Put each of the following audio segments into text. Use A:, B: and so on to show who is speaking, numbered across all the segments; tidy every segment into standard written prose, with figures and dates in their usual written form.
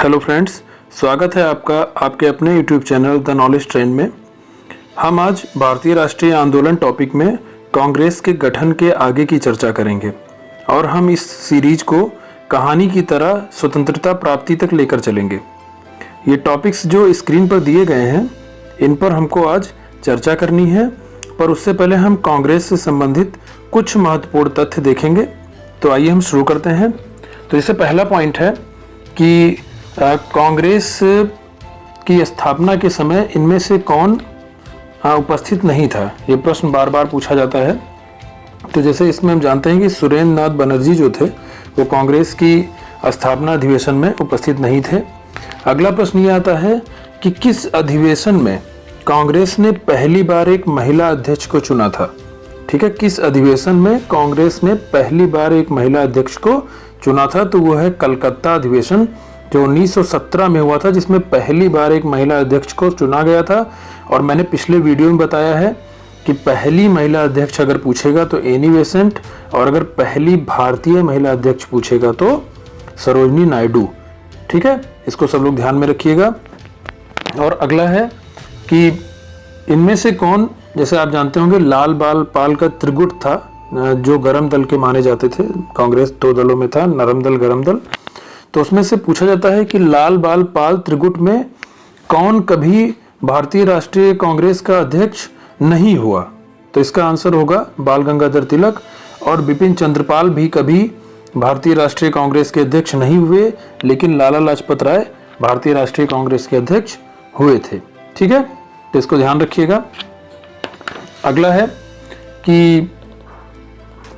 A: Hello friends, स्वागत है आपका आपके अपने YouTube channel the knowledge train में। हम आज भारतीय राष्ट्रीय आंदोलन टॉपिक में कांग्रेस के गठन के आगे की चर्चा करेंगे और हम इस सीरीज को कहानी की तरह स्वतंत्रता प्राप्ति तक लेकर चलेंगे। ये टॉपिक्स जो स्क्रीन पर दिए गए हैं इन पर हमको आज चर्चा करनी है, पर उससे पहले हम कांग्रेस से संबंधित कुछ महत्वपूर्ण तथ्य देखेंगे। तो आइए हम शुरू करते हैं। तो इससे पहला पॉइंट है कि कांग्रेस की स्थापना के समय इनमें से कौन उपस्थित नहीं था। ये प्रश्न बार बार पूछा जाता है। तो जैसे इसमें हम जानते हैं कि सुरेंद्र नाथ बनर्जी जो थे वो कांग्रेस की स्थापना अधिवेशन में उपस्थित नहीं थे। अगला प्रश्न ये आता है कि किस अधिवेशन में कांग्रेस ने पहली बार एक महिला अध्यक्ष को चुना था। ठीक है, किस अधिवेशन में कांग्रेस ने पहली बार एक महिला अध्यक्ष को चुना था। तो वो है कलकत्ता अधिवेशन जो 1917 में हुआ था, जिसमें पहली बार एक महिला अध्यक्ष को चुना गया था। और मैंने पिछले वीडियो में बताया है कि पहली महिला अध्यक्ष अगर पूछेगा तो एनी बेसेंट, और अगर पहली भारतीय महिला अध्यक्ष पूछेगा तो सरोजनी नायडू। ठीक है, इसको सब लोग ध्यान में रखिएगा। और अगला है कि इनमें से कौन, जैसे आप जानते होंगे लाल बाल पाल का त्रिगुट था जो गरम दल के माने जाते थे। कांग्रेस दो दलों में था, नरम दल गरम दल। तो उसमें से पूछा जाता है कि लाल बाल पाल त्रिगुट में कौन कभी भारतीय राष्ट्रीय कांग्रेस का अध्यक्ष नहीं हुआ। तो इसका आंसर होगा बाल गंगाधर तिलक। और बिपिन चंद्रपाल भी कभी भारतीय राष्ट्रीय कांग्रेस के अध्यक्ष नहीं हुए, लेकिन लाला लाजपत राय भारतीय राष्ट्रीय कांग्रेस के अध्यक्ष हुए थे। ठीक है, तो इसको ध्यान रखिएगा। अगला है कि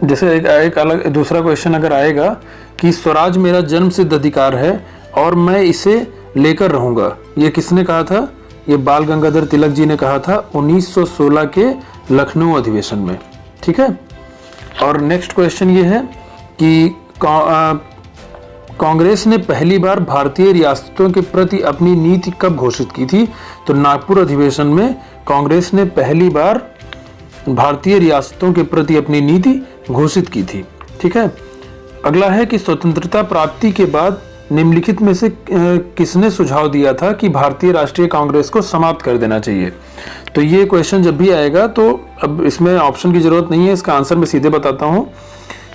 A: जैसे एक अलग दूसरा क्वेश्चन अगर आएगा कि स्वराज मेरा जन्म सिद्ध अधिकार है और मैं इसे लेकर रहूंगा, ये किसने कहा था। ये बाल गंगाधर तिलक जी ने कहा था 1916 के लखनऊ अधिवेशन में। ठीक है, और नेक्स्ट क्वेश्चन ये है कि कांग्रेस ने पहली बार भारतीय रियासतों के प्रति अपनी नीति कब घोषित की थी। तो नागपुर अधिवेशन में कांग्रेस ने पहली बार भारतीय रियासतों के प्रति अपनी नीति घोषित की थी। ठीक है, अगला है कि स्वतंत्रता प्राप्ति के बाद निम्नलिखित में से किसने सुझाव दिया था कि भारतीय राष्ट्रीय कांग्रेस को समाप्त कर देना चाहिए। तो ये क्वेश्चन जब भी आएगा तो अब इसमें ऑप्शन की जरूरत नहीं है, इसका आंसर मैं सीधे बताता हूँ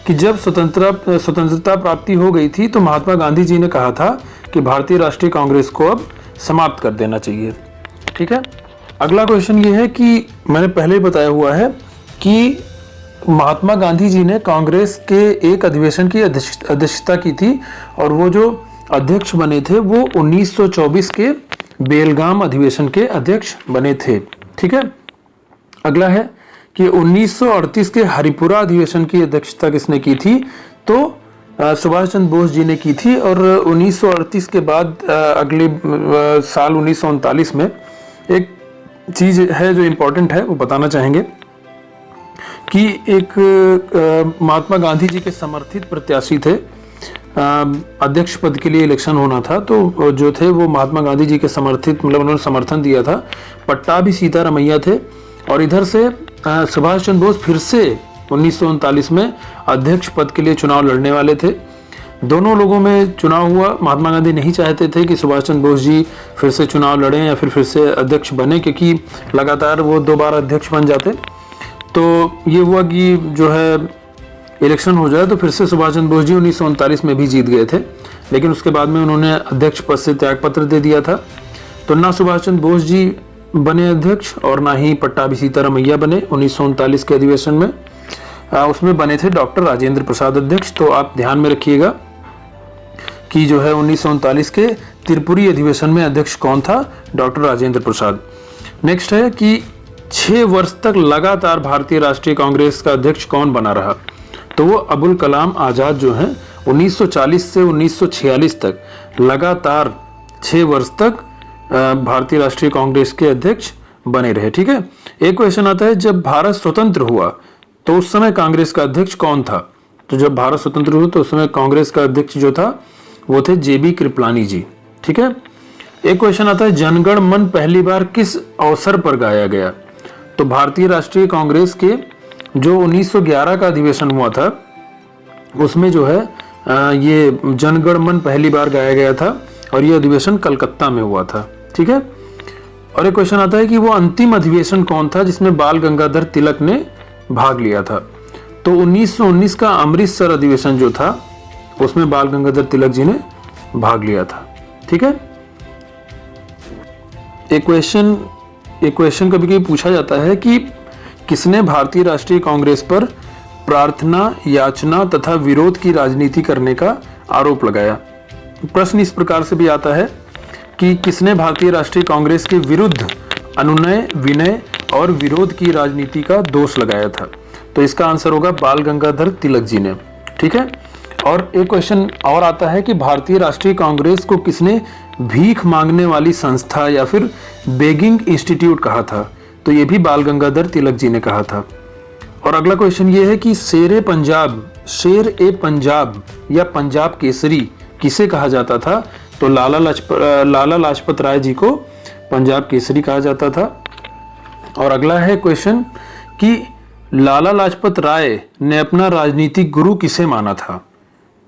A: कि जब स्वतंत्रता प्राप्ति हो गई थी तो महात्मा गांधी जी ने कहा था कि भारतीय राष्ट्रीय कांग्रेस को अब समाप्त कर देना चाहिए। ठीक है, अगला क्वेश्चन ये है कि मैंने पहले ही बताया हुआ है कि महात्मा गांधी जी ने कांग्रेस के एक अधिवेशन की अध्यक्षता की थी और वो जो अध्यक्ष बने थे वो 1924 के बेलगाम अधिवेशन के अध्यक्ष बने थे। ठीक है, अगला है कि 1938 के हरिपुरा अधिवेशन की अध्यक्षता किसने की थी। तो सुभाष चंद्र बोस जी ने की थी। और 1938 के बाद अगले साल 1939 में एक चीज है जो इम्पोर्टेंट है, वो बताना चाहेंगे कि एक महात्मा गांधी जी के समर्थित प्रत्याशी थे। अध्यक्ष पद के लिए इलेक्शन होना था, तो जो थे वो महात्मा गांधी जी के समर्थित, मतलब उन्होंने समर्थन दिया था। पट्टाभी सीतारमैया थे। और इधर से सुभाष चंद्र बोस फिर से 1939 में अध्यक्ष पद के लिए चुनाव लड़ने वाले थे। दोनों लोगों में चुनाव हुआ। महात्मा गांधी नहीं चाहते थे कि सुभाष चंद्र बोस जी फिर से चुनाव लड़ें या फिर से अध्यक्ष बने, क्योंकि लगातार वो 2 बार अध्यक्ष बन जाते। तो ये हुआ कि जो है इलेक्शन हो जाए, तो फिर से सुभाष चंद्र बोस जी 1939 में भी जीत गए थे, लेकिन उसके बाद में उन्होंने अध्यक्ष पद से त्यागपत्र दे दिया था। तो ना सुभाष चंद्र बोस जी बने अध्यक्ष और ना ही पट्टाभी सीतारमैया बने 1939 के अधिवेशन में। उसमें बने थे डॉक्टर राजेंद्र प्रसाद अध्यक्ष। तो आप ध्यान में रखिएगा कि जो है 1939 के त्रिपुरी अधिवेशन में अध्यक्ष कौन था, डॉक्टर राजेंद्र प्रसाद। नेक्स्ट है कि 6 वर्ष तक लगातार भारतीय राष्ट्रीय कांग्रेस का अध्यक्ष कौन बना रहा। तो वो अबुल कलाम आजाद जो हैं 1940 से 1946 तक लगातार 6 वर्ष तक भारतीय राष्ट्रीय कांग्रेस के अध्यक्ष बने रहे। ठीक है, एक क्वेश्चन आता है जब भारत स्वतंत्र हुआ तो उस समय कांग्रेस का अध्यक्ष कौन था। तो जब भारत स्वतंत्र हुआ तो उस समय कांग्रेस का अध्यक्ष जो था वो थे JB कृपलानी जी। ठीक है, एक क्वेश्चन आता है जनगण मन पहली बार किस अवसर पर गाया गया। तो भारतीय राष्ट्रीय कांग्रेस के जो 1911 का अधिवेशन हुआ था उसमें जो है ये जनगण मन पहली बार गाया गया था। और ये अधिवेशन कलकत्ता में हुआ था। ठीक है, और एक क्वेश्चन आता है कि वो अंतिम अधिवेशन कौन था जिसमें बाल गंगाधर तिलक ने भाग लिया था। तो 1919 का अमृतसर अधिवेशन जो था उसमें बाल गंगाधर तिलक जी ने भाग लिया था। ठीक है, एक क्वेश्चन कभी कभी पूछा जाता है कि किसने भारतीय राष्ट्रीय कांग्रेस पर प्रार्थना, याचना तथा विरोध की राजनीति करने का आरोप लगाया। प्रश्न इस प्रकार से भी आता है कि किसने भारतीय राष्ट्रीय कांग्रेस के विरुद्ध अनुनय, विनय और विरोध की राजनीति का दोष लगाया था। तो इसका आंसर होगा बाल गंगाधर तिलक जी ने। ठीक है, और एक क्वेश्चन और आता है कि भारतीय राष्ट्रीय कांग्रेस को किसने भीख मांगने वाली संस्था या फिर बेगिंग इंस्टीट्यूट कहा था। तो ये भी बाल गंगाधर तिलक जी ने कहा था। और अगला क्वेश्चन ये है कि शेर ए पंजाब या पंजाब केसरी किसे कहा जाता था। तो लाला लाजपत राय जी को पंजाब केसरी कहा जाता था। और अगला है क्वेश्चन कि लाला लाजपत राय ने अपना राजनीतिक गुरु किसे माना था।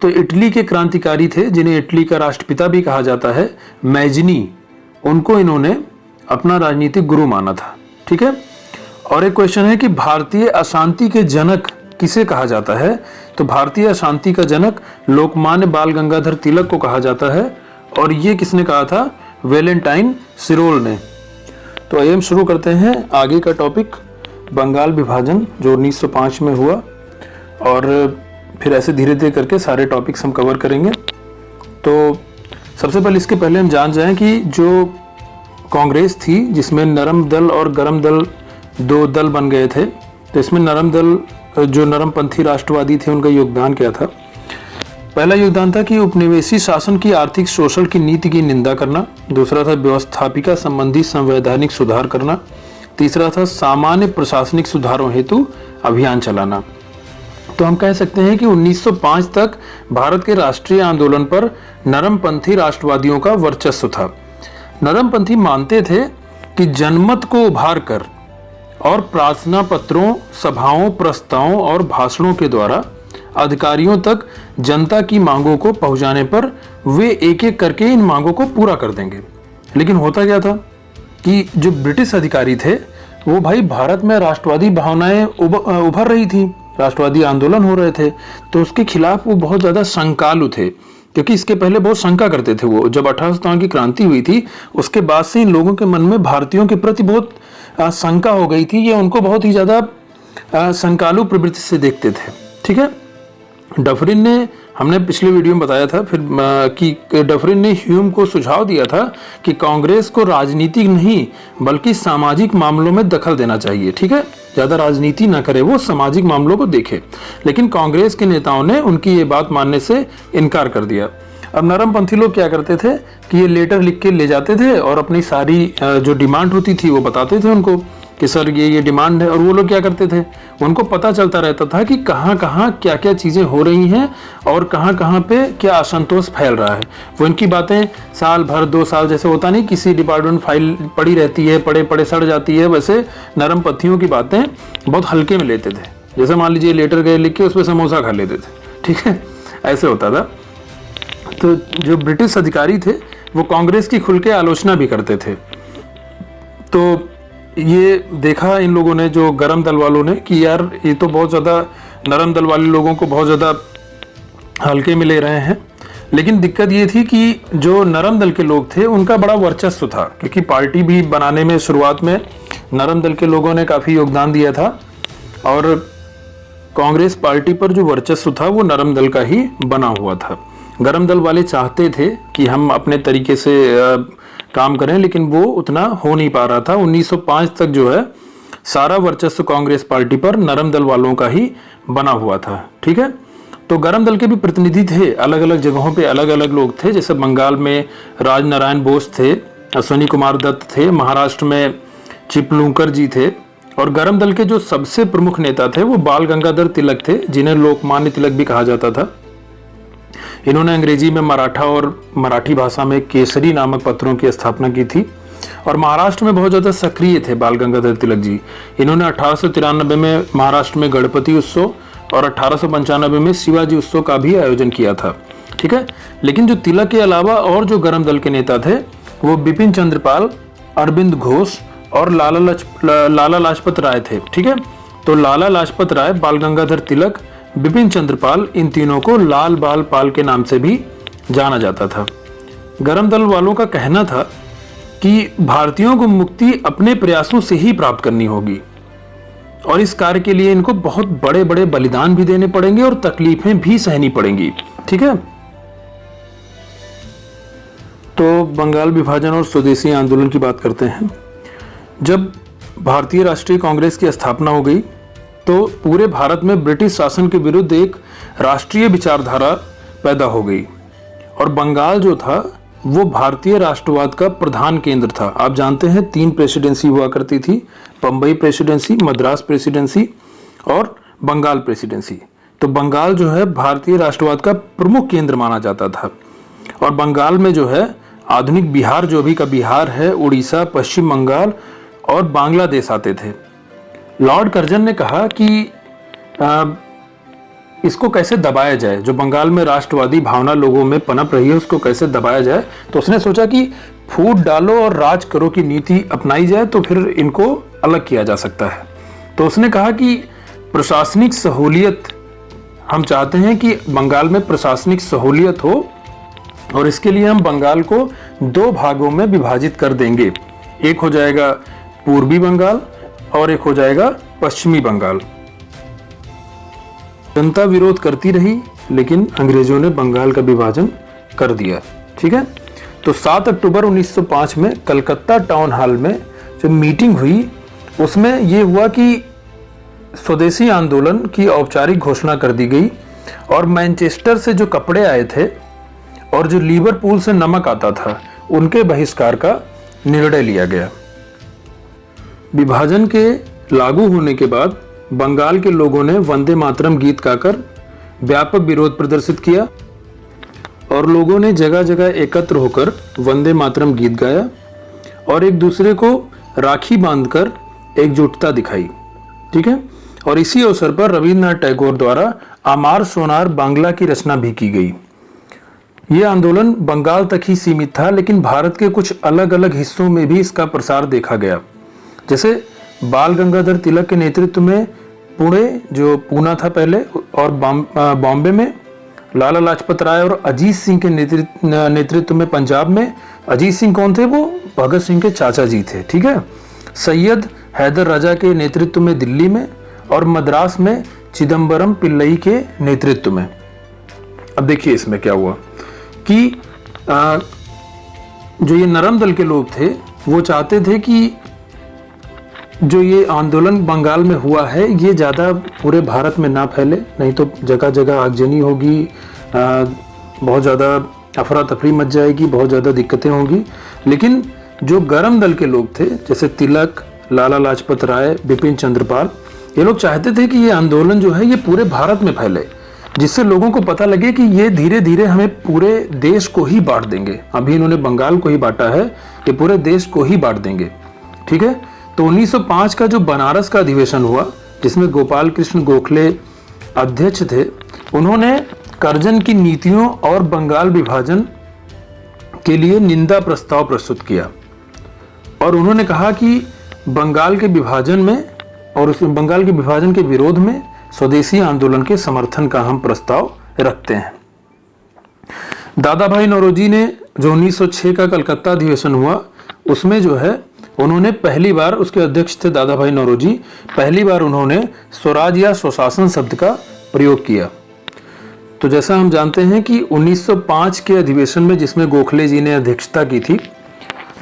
A: तो इटली के क्रांतिकारी थे जिन्हें इटली का राष्ट्रपिता भी कहा जाता है, मैजनी, उनको इन्होंने अपना राजनीतिक गुरु माना था। ठीक है, और एक क्वेश्चन है कि भारतीय अशांति के जनक किसे कहा जाता है। तो भारतीय अशांति का जनक लोकमान्य बाल गंगाधर तिलक को कहा जाता है, और ये किसने कहा था, वैलेंटाइन सिरोल ने। तो आइए हम शुरू करते हैं आगे का टॉपिक, बंगाल विभाजन जो 1905 में हुआ, और फिर ऐसे धीरे धीरे करके सारे टॉपिक्स हम कवर करेंगे। तो सबसे पहले इसके पहले हम जान जाएं कि जो कांग्रेस थी जिसमें नरम दल और गरम दल दो दल बन गए थे, तो इसमें नरम दल जो नरमपंथी राष्ट्रवादी थे उनका योगदान क्या था। पहला योगदान था कि उपनिवेशी शासन की आर्थिक शोषण की नीति की निंदा करना। दूसरा था व्यवस्थापिका संबंधी संवैधानिक सुधार करना। तीसरा था सामान्य प्रशासनिक सुधारों हेतु अभियान चलाना। तो हम कह सकते हैं कि 1905 तक भारत के राष्ट्रीय आंदोलन पर नरमपंथी राष्ट्रवादियों का वर्चस्व था। नरमपंथी मानते थे कि जनमत को उभार कर और प्रार्थना पत्रों, सभाओं, प्रस्तावों और भाषणों के द्वारा अधिकारियों तक जनता की मांगों को पहुंचाने पर वे एक एक करके इन मांगों को पूरा कर देंगे। लेकिन होता क्या था कि जो ब्रिटिश अधिकारी थे वो भाई भारत में राष्ट्रवादी भावनाएं उभर रही थी, राष्ट्रवादी आंदोलन हो रहे थे, तो उसके खिलाफ वो बहुत ज्यादा शंकालु थे, क्योंकि इसके पहले बहुत शंका करते थे। वो जब 1857 की क्रांति हुई थी उसके बाद से इन लोगों के मन में भारतीयों के प्रति बहुत शंका हो गई थी। ये उनको बहुत ही ज्यादा शंकालु प्रवृत्ति से देखते थे। ठीक है, डफरिन ने, हमने पिछले वीडियो में बताया था फिर कि डफरिन ने ह्यूम को सुझाव दिया था कि कांग्रेस को राजनीतिक नहीं बल्कि सामाजिक मामलों में दखल देना चाहिए। ठीक है, ज्यादा राजनीति ना करे, वो सामाजिक मामलों को देखे। लेकिन कांग्रेस के नेताओं ने उनकी ये बात मानने से इनकार कर दिया। अब नरमपंथी लोग क्या करते थे कि ये लेटर लिख के ले जाते थे और अपनी सारी जो डिमांड होती थी वो बताते थे उनको कि सर ये डिमांड है। और वो लोग क्या करते थे, उनको पता चलता रहता था कि कहाँ कहाँ क्या क्या चीज़ें हो रही हैं और कहाँ कहाँ पे क्या असंतोष फैल रहा है। वो इनकी बातें साल भर 2 साल, जैसे होता नहीं किसी डिपार्टमेंट फाइल पड़ी रहती है, पड़े पड़े सड़ जाती है, वैसे नरमपंथियों की बातें बहुत हल्के में लेते थे। जैसे मान लीजिए लेटर गए लिख के उस पर समोसा खा लेते थे। ठीक है, ऐसे होता था। तो जो ब्रिटिश अधिकारी थे वो कांग्रेस की खुल के आलोचना भी करते थे। तो ये देखा इन लोगों ने, जो गरम दल वालों ने, कि यार ये तो बहुत ज़्यादा नरम दल वाले लोगों को बहुत ज़्यादा हल्के में ले रहे हैं। लेकिन दिक्कत ये थी कि जो नरम दल के लोग थे उनका बड़ा वर्चस्व था, क्योंकि पार्टी भी बनाने में शुरुआत में नरम दल के लोगों ने काफ़ी योगदान दिया था, और कांग्रेस पार्टी पर जो वर्चस्व था वो नरम दल का ही बना हुआ था। गरम दल वाले चाहते थे कि हम अपने तरीके से काम करें, लेकिन वो उतना हो नहीं पा रहा था। 1905 तक जो है सारा वर्चस्व कांग्रेस पार्टी पर नरम दल वालों का ही बना हुआ था। ठीक है, तो गरम दल के भी प्रतिनिधि थे, अलग अलग जगहों पे अलग अलग लोग थे। जैसे बंगाल में राजनारायण बोस थे, अश्विनी कुमार दत्त थे, महाराष्ट्र में चिपलूंकर जी थे, और गरम दल के जो सबसे प्रमुख नेता थे वो बाल गंगाधर तिलक थे, जिन्हें लोकमान्य तिलक भी कहा जाता था। इन्होंने अंग्रेजी में मराठा और मराठी भाषा में केसरी नामक पत्रों की स्थापना की थी, और महाराष्ट्र में बहुत ज़्यादा सक्रिय थे बाल गंगाधर तिलक जी। इन्होंने 1893 में महाराष्ट्र में गणपति उत्सव और 1895 में शिवाजी उत्सव का भी आयोजन किया था। ठीक है। लेकिन जो तिलक के अलावा और जो गरम दल के नेता थे वो बिपिन चंद्र पाल, अरविंद घोष और लाला लाजपत राय थे। ठीक है, तो लाला लाजपत राय, बाल गंगाधर तिलक, बिपिन चंद्र पाल, इन तीनों को लाल बाल पाल के नाम से भी जाना जाता था। गरम दल वालों का कहना था कि भारतीयों को मुक्ति अपने प्रयासों से ही प्राप्त करनी होगी और इस कार्य के लिए इनको बहुत बड़े बड़े बलिदान भी देने पड़ेंगे और तकलीफें भी सहनी पड़ेंगी। ठीक है, तो बंगाल विभाजन और स्वदेशी आंदोलन की बात करते हैं। जब भारतीय राष्ट्रीय कांग्रेस की स्थापना हो गई तो पूरे भारत में ब्रिटिश शासन के विरुद्ध एक राष्ट्रीय विचारधारा पैदा हो गई और बंगाल जो था वो भारतीय राष्ट्रवाद का प्रधान केंद्र था। आप जानते हैं 3 प्रेसिडेंसी हुआ करती थी, बम्बई प्रेसिडेंसी, मद्रास प्रेसिडेंसी और बंगाल प्रेसिडेंसी। तो बंगाल जो है भारतीय राष्ट्रवाद का प्रमुख केंद्र माना जाता था और बंगाल में जो है आधुनिक बिहार, जो अभी का बिहार है, उड़ीसा, पश्चिम बंगाल और बांग्लादेश आते थे। लॉर्ड कर्जन ने कहा कि इसको कैसे दबाया जाए, जो बंगाल में राष्ट्रवादी भावना लोगों में पनप रही है उसको कैसे दबाया जाए। तो उसने सोचा कि फूट डालो और राज करो की नीति अपनाई जाए तो फिर इनको अलग किया जा सकता है। तो उसने कहा कि प्रशासनिक सहूलियत, हम चाहते हैं कि बंगाल में प्रशासनिक सहूलियत हो और इसके लिए हम बंगाल को 2 भागों में विभाजित कर देंगे। एक हो जाएगा पूर्वी बंगाल और एक हो जाएगा पश्चिमी बंगाल। जनता विरोध करती रही लेकिन अंग्रेजों ने बंगाल का विभाजन कर दिया। ठीक है, तो 7 अक्टूबर 1905 में कलकत्ता टाउन हॉल में जो मीटिंग हुई उसमें यह हुआ कि स्वदेशी आंदोलन की औपचारिक घोषणा कर दी गई और मैनचेस्टर से जो कपड़े आए थे और जो लिवरपूल से नमक आता था उनके बहिष्कार का निर्णय लिया गया। विभाजन के लागू होने के बाद बंगाल के लोगों ने वंदे मातरम गीत गाकर व्यापक विरोध प्रदर्शित किया और लोगों ने जगह जगह एकत्र होकर वंदे मातरम गीत गाया और एक दूसरे को राखी बांधकर एकजुटता दिखाई। ठीक है, और इसी अवसर पर रविन्द्रनाथ टैगोर द्वारा आमार सोनार बांग्ला की रचना भी की गई। यह आंदोलन बंगाल तक ही सीमित था लेकिन भारत के कुछ अलग अलग हिस्सों में भी इसका प्रसार देखा गया। जैसे बाल गंगाधर तिलक के नेतृत्व में पुणे, जो पूना था पहले, और बॉम्बे में लाला लाजपत राय और अजीत सिंह के नेतृत्व में पंजाब में। अजीत सिंह कौन थे? वो भगत सिंह के चाचा जी थे। ठीक है, सैयद हैदर राजा के नेतृत्व में दिल्ली में और मद्रास में चिदम्बरम पिल्लई के नेतृत्व में। अब देखिए इसमें क्या हुआ कि जो ये नरम दल के लोग थे वो चाहते थे कि जो ये आंदोलन बंगाल में हुआ है ये ज़्यादा पूरे भारत में ना फैले, नहीं तो जगह जगह आगजनी होगी, बहुत ज़्यादा अफरा तफरी मच जाएगी, बहुत ज़्यादा दिक्कतें होंगी। लेकिन जो गरम दल के लोग थे जैसे तिलक, लाला लाजपत राय, बिपिन चंद्र पाल, ये लोग चाहते थे कि ये आंदोलन जो है ये पूरे भारत में फैले, जिससे लोगों को पता लगे कि ये धीरे धीरे हमें पूरे देश को ही बांट देंगे। अभी इन्होंने बंगाल को ही बांटा है, ये पूरे देश को ही बांट देंगे। ठीक है, तो 1905 का जो बनारस का अधिवेशन हुआ जिसमें गोपाल कृष्ण गोखले अध्यक्ष थे, उन्होंने कर्जन की नीतियों और बंगाल विभाजन के लिए निंदा प्रस्ताव प्रस्तुत किया और उन्होंने कहा कि बंगाल के विभाजन में और उस बंगाल के विभाजन के विरोध में स्वदेशी आंदोलन के समर्थन का हम प्रस्ताव रखते हैं। दादा भाई नौरोजी ने जो 1906 का कलकत्ता अधिवेशन हुआ उसमें जो है उन्होंने पहली बार, उसके अध्यक्ष थे दादा भाई नौरोजी, पहली बार उन्होंने स्वराज या स्वशासन शब्द का प्रयोग किया। तो जैसा हम जानते हैं कि 1905 के अधिवेशन में जिसमें गोखले जी ने अध्यक्षता की थी,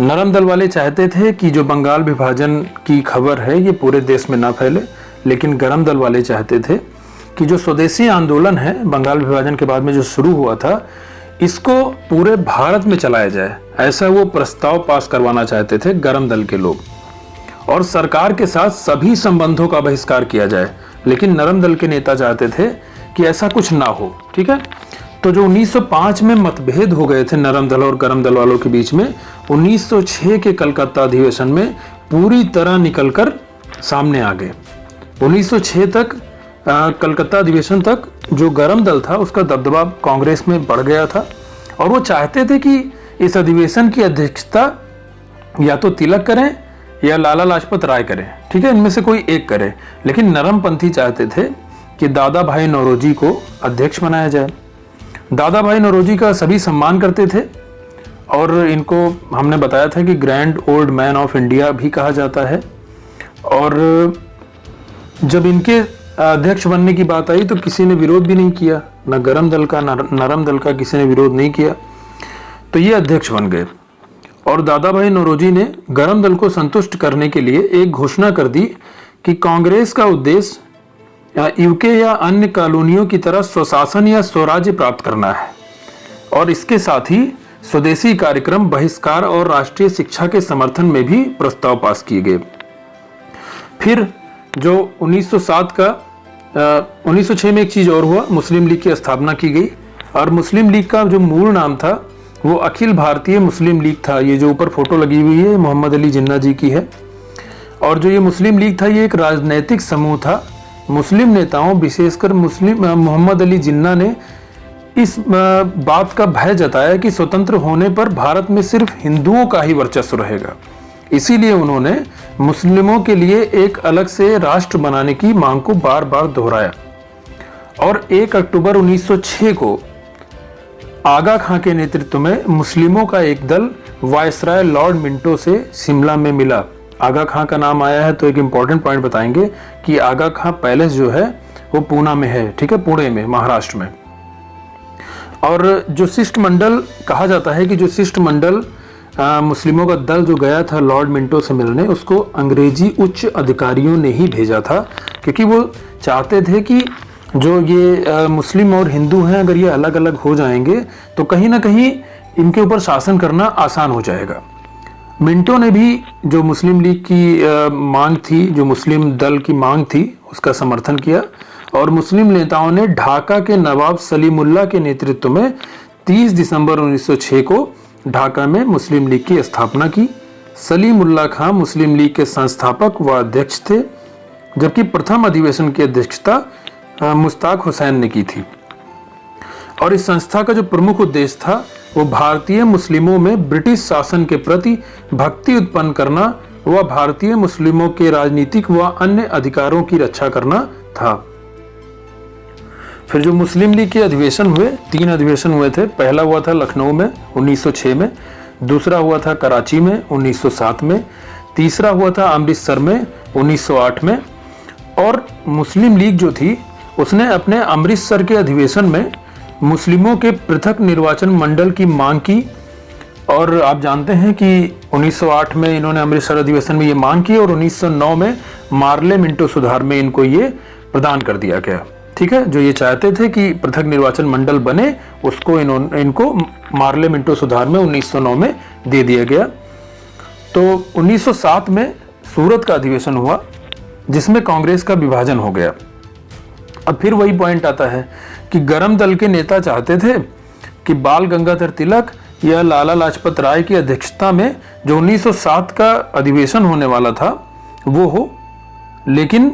A: नरम दल वाले चाहते थे कि जो बंगाल विभाजन की खबर है ये पूरे देश में ना फैले, लेकिन गरम दल वाले चाहते थे कि जो स्वदेशी आंदोलन है बंगाल विभाजन के बाद में जो शुरू हुआ था इसको पूरे भारत में चलाया जाए, ऐसा वो प्रस्ताव पास करवाना चाहते थे गरम दल के लोग। और सरकार के साथ सभी संबंधों का बहिष्कार किया जाए, लेकिन नरम दल के नेता चाहते थे कि ऐसा कुछ ना हो। ठीक है, तो जो 1905 में मतभेद हो गए थे नरम दल और गरम दल वालों के बीच में, 1906 के कलकत्ता अधिवेशन में पूरी तरह निकलकर सामने आ गए। 1906 तक कलकत्ता अधिवेशन तक जो गरम दल था उसका दबदबा कांग्रेस में बढ़ गया था और वो चाहते थे कि इस अधिवेशन की अध्यक्षता या तो तिलक करें या लाला लाजपत राय करें, ठीक है, इनमें से कोई एक करे। लेकिन नरमपंथी चाहते थे कि दादा भाई नौरोजी को अध्यक्ष बनाया जाए। दादा भाई नौरोजी का सभी सम्मान करते थे और इनको हमने बताया था कि grand old man of India भी कहा जाता है। और जब इनके अध्यक्ष बनने की बात आई तो किसी ने विरोध भी नहीं किया, न गरम दल का न नरम दल का किसी ने विरोध नहीं किया, तो ये अध्यक्ष बन गए। और दादा भाई नौरोजी ने गरम दल को संतुष्ट करने के लिए एक घोषणा कर दी कि कांग्रेस का उद्देश्य यूके या अन्य कॉलोनियों की तरह स्वशासन या स्वराज्य प्राप्त करना है और इसके साथ ही स्वदेशी कार्यक्रम, बहिष्कार और राष्ट्रीय शिक्षा के समर्थन में भी प्रस्ताव पास किए गए। फिर जो 1907 का 1906 में एक चीज और हुआ, मुस्लिम लीग की स्थापना की गई और मुस्लिम लीग का जो मूल नाम था वो अखिल भारतीय मुस्लिम लीग था। ये जो ऊपर फोटो लगी हुई है मोहम्मद अली जिन्ना जी की है। और जो ये मुस्लिम लीग था ये एक राजनैतिक समूह था। मुस्लिम नेताओं विशेषकर मोहम्मद अली जिन्ना ने इस बात का भय जताया कि स्वतंत्र होने पर भारत में सिर्फ हिंदुओं का ही वर्चस्व रहेगा, इसीलिए उन्होंने मुस्लिमों के लिए एक अलग से राष्ट्र बनाने की मांग को बार बार दोहराया। और 1 अक्टूबर 1906 को आगा खां के नेतृत्व में मुस्लिमों का एक दल वायसराय लॉर्ड मिंटो से शिमला में मिला। आगा खां का नाम आया है तो एक इंपॉर्टेंट पॉइंट बताएंगे कि आगा खां पैलेस जो है वो पूना में है, ठीक है, पुणे में, महाराष्ट्र में। और जो शिष्टमंडल कहा जाता है कि जो शिष्टमंडल मुस्लिमों का दल जो गया था लॉर्ड मिंटो से मिलने, उसको अंग्रेजी उच्च अधिकारियों ने ही भेजा था, क्योंकि वो चाहते थे कि जो ये मुस्लिम और हिंदू हैं अगर ये अलग अलग हो जाएंगे तो कहीं ना कहीं इनके ऊपर शासन करना आसान हो जाएगा। मिंटो ने भी जो मुस्लिम लीग की मांग थी, जो मुस्लिम दल की मांग थी, उसका समर्थन किया और मुस्लिम नेताओं ने ढाका के नवाब सलीमुल्लाह के नेतृत्व में 30 दिसंबर 1906 को ढाका में मुस्लिम लीग की स्थापना की। सलीमुल्लाह खां मुस्लिम लीग के संस्थापक व अध्यक्ष थे, जबकि प्रथम अधिवेशन की अध्यक्षता मुश्ताक हुसैन ने की थी। और इस संस्था का जो प्रमुख उद्देश्य था वो भारतीय मुस्लिमों में ब्रिटिश शासन के प्रति भक्ति उत्पन्न करना व भारतीय मुस्लिमों के राजनीतिक व अन्य अधिकारों की रक्षा करना था। फिर जो मुस्लिम लीग के अधिवेशन हुए, 3 अधिवेशन हुए थे। पहला हुआ था लखनऊ में 1906 में, दूसरा हुआ था कराची में 1907 में, तीसरा हुआ था अमृतसर में 1908 में। और मुस्लिम लीग जो थी उसने अपने अमृतसर के अधिवेशन में मुस्लिमों के पृथक निर्वाचन मंडल की मांग की। और आप जानते हैं कि 1908 में इन्होंने अमृतसर अधिवेशन में ये मांग की और 1909 में मार्ले मिंटो सुधार में इनको ये प्रदान कर दिया गया, ठीक है। जो ये चाहते थे कि पृथक निर्वाचन मंडल बने, उसको इनको मार्ले मिंटो सुधार में 1909 में दे दिया गया। तो 1907 में सूरत का अधिवेशन हुआ जिसमें कांग्रेस का विभाजन हो गया। अब फिर वही पॉइंट आता है कि गरम दल के नेता चाहते थे कि बाल गंगाधर तिलक या लाला लाजपत राय की अध्यक्षता में जो 1907 का अधिवेशन होने वाला था वो हो, लेकिन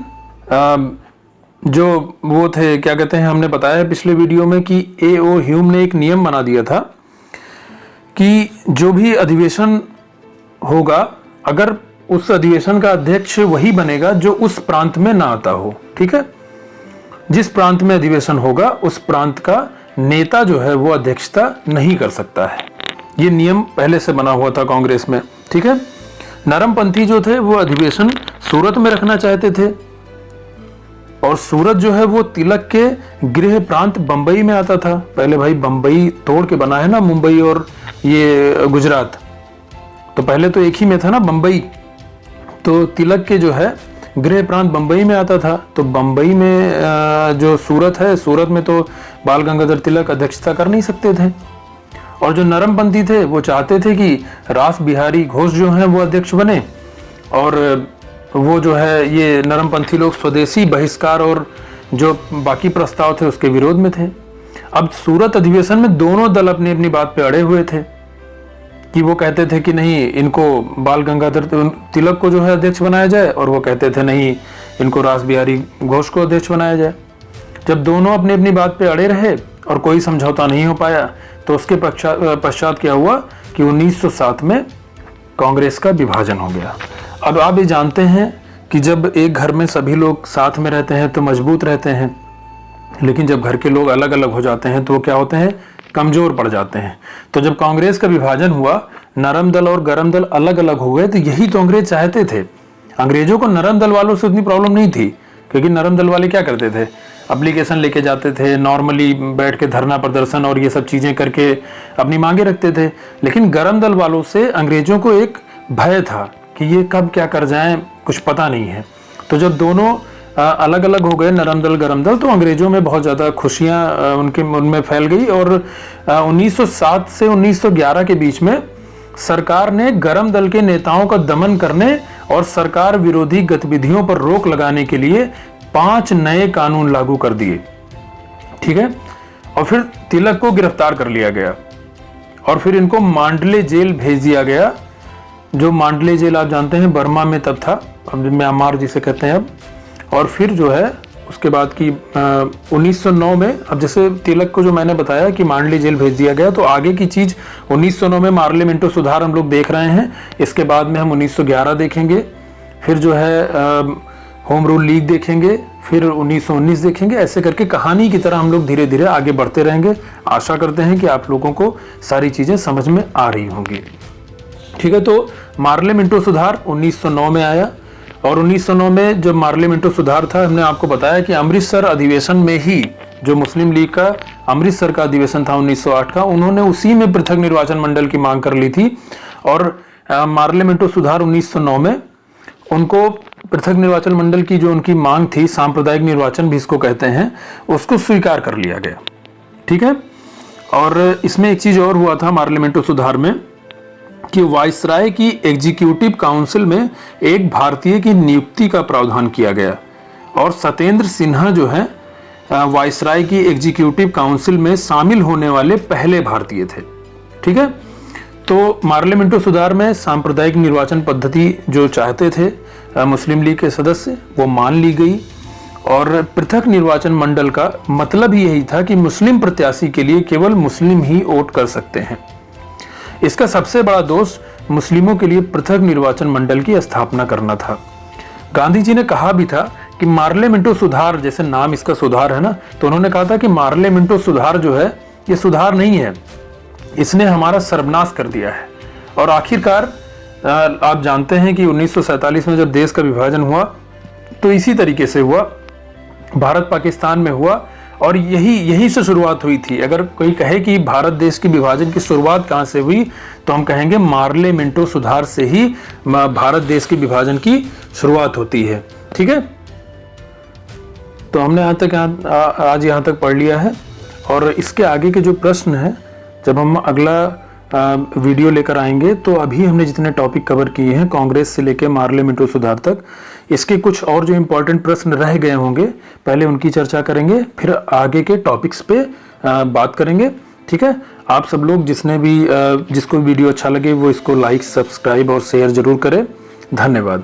A: जो वो थे, क्या कहते हैं, हमने बताया पिछले वीडियो में कि A.O. ह्यूम ने एक नियम बना दिया था कि जो भी अधिवेशन होगा, अगर उस अधिवेशन का अध्यक्ष वही बनेगा जो उस प्रांत में ना आता हो, ठीक है। जिस प्रांत में अधिवेशन होगा उस प्रांत का नेता जो है वो अध्यक्षता नहीं कर सकता है। ये नियम पहले से बना हुआ था कांग्रेस में, ठीक है। नरमपंथी जो थे वो अधिवेशन सूरत में रखना चाहते थे और सूरत जो है वो तिलक के गृह प्रांत बंबई में आता था। पहले भाई बंबई तोड़ के बना है ना मुंबई और ये गुजरात, तो पहले तो एक ही में था ना बंबई। तो तिलक के जो है गृह प्रांत बंबई में आता था। तो बंबई में जो सूरत है, सूरत में तो बाल गंगाधर तिलक अध्यक्षता कर नहीं सकते थे। और जो नरमपंथी थे वो चाहते थे कि रास बिहारी घोष जो हैं वो अध्यक्ष बने और वो जो है ये नरमपंथी लोग स्वदेशी बहिष्कार और जो बाकी प्रस्ताव थे उसके विरोध में थे। अब सूरत अधिवेशन में दोनों दल अपनी अपनी बात पे अड़े हुए थे कि वो कहते थे कि नहीं, इनको बाल गंगाधर तिलक को जो है अध्यक्ष बनाया जाए और वो कहते थे नहीं, इनको रास बिहारी घोष को अध्यक्ष बनाया जाए। जब दोनों अपनी अपनी बात पे अड़े रहे और कोई समझौता नहीं हो पाया तो उसके पश्चात क्या हुआ कि 1907 में कांग्रेस का विभाजन हो गया। अब आप ये जानते हैं कि जब एक घर में सभी लोग साथ में रहते हैं तो मजबूत रहते हैं, लेकिन जब घर के लोग अलग अलग हो जाते हैं तो वो क्या होते हैं, कमजोर पड़ जाते हैं। तो जब कांग्रेस का विभाजन हुआ, नरम दल और गरम दल अलग अलग हो गए, तो यही तो अंग्रेज चाहते थे। अंग्रेजों को नरम दल वालों से उतनी प्रॉब्लम नहीं थी, क्योंकि नरम दल वाले क्या करते थे, एप्लीकेशन लेके जाते थे, नॉर्मली बैठ के धरना प्रदर्शन और ये सब चीजें करके अपनी मांगे रखते थे। लेकिन गरम दल वालों से अंग्रेजों को एक भय था कि ये कब क्या कर जाएं, कुछ पता नहीं है। तो जब दोनों अलग अलग हो गए, नरम दल गरम दल, तो अंग्रेजों में बहुत ज़्यादा खुशियां उनमें फैल गई। और 1907 से 1911 के बीच में सरकार ने गरम दल के नेताओं का दमन करने और सरकार विरोधी गतिविधियों पर रोक लगाने के लिए 5 नए कानून लागू कर दिए। ठीक है, और फिर तिलक को गिरफ्तार कर लिया गया और फिर इनको मांडले जेल भेज दिया गया। जो मांडले जेल आप जानते हैं बर्मा में तब था, अब म्यांमार जिसे कहते हैं अब। और फिर जो है उसके बाद की 1909 में, अब जैसे तिलक को जो मैंने बताया कि मांडले जेल भेज दिया गया, तो आगे की चीज 1909 में पार्लियामेंटो सुधार हम लोग देख रहे हैं। इसके बाद में हम 1911 देखेंगे, फिर जो है होम रूल लीग देखेंगे, फिर 1919 देखेंगे। ऐसे करके कहानी की तरह हम लोग धीरे धीरे आगे बढ़ते रहेंगे। आशा करते हैं कि आप लोगों को सारी चीजें समझ में आ रही होंगी। ठीक है, तो पार्लियामेंटो सुधार 1909 में आया और 1909 में जब पार्लियामेंटो सुधार था, हमने आपको बताया कि अमृतसर अधिवेशन में ही जो मुस्लिम लीग का अमृतसर का अधिवेशन था 1908 का, उन्होंने उसी में पृथक निर्वाचन मंडल की मांग कर ली थी। और पार्लियामेंटो सुधार 1909 में उनको पृथक निर्वाचन मंडल की जो उनकी मांग थी, सांप्रदायिक निर्वाचन भी इसको कहते हैं, उसको स्वीकार कर लिया गया। ठीक है, और इसमें एक चीज और हुआ था पार्लियामेंटो सुधार में कि वायसराय की एग्जीक्यूटिव काउंसिल में एक भारतीय की नियुक्ति का प्रावधान किया गया और सत्येंद्र सिन्हा जो है वायसराय की एग्जीक्यूटिव काउंसिल में शामिल होने वाले पहले भारतीय थे। ठीक है, तो पार्लियामेंटो सुधार में सांप्रदायिक निर्वाचन पद्धति जो चाहते थे मुस्लिम लीग के सदस्य, वो मान ली गई। और पृथक निर्वाचन मंडल का मतलब ही यही था कि मुस्लिम प्रत्याशी के लिए केवल मुस्लिम ही वोट कर सकते हैं। इसका सबसे बड़ा दोष मुस्लिमों के लिए पृथक निर्वाचन मंडल की स्थापना करना था। गांधी जी ने कहा भी था कि पार्लियामेंटो सुधार, जैसे नाम इसका सुधार है ना, तो उन्होंने कहा था कि पार्लियामेंटो सुधार जो है ये सुधार नहीं है, इसने हमारा सर्वनाश कर दिया है। और आखिरकार आप जानते हैं कि 1947 में जब देश का विभाजन हुआ तो इसी तरीके से हुआ, भारत पाकिस्तान में हुआ और यही से शुरुआत हुई थी। अगर कोई कहे कि भारत देश के विभाजन की शुरुआत कहां से हुई, तो हम कहेंगे पार्लियामेंटो सुधार से ही भारत देश के विभाजन की शुरुआत होती है। ठीक है, तो हमने आज यहाँ तक पढ़ लिया है और इसके आगे के जो प्रश्न हैं जब हम अगला वीडियो लेकर आएंगे, तो अभी हमने जितने टॉपिक कवर किए हैं कांग्रेस से लेकर पार्लियामेंटो सुधार तक, इसके कुछ और जो इम्पोर्टेंट प्रश्न रह गए होंगे पहले उनकी चर्चा करेंगे, फिर आगे के टॉपिक्स पे बात करेंगे। ठीक है, आप सब लोग जिसको वीडियो अच्छा लगे वो इसको लाइक, सब्सक्राइब और शेयर जरूर करें। धन्यवाद।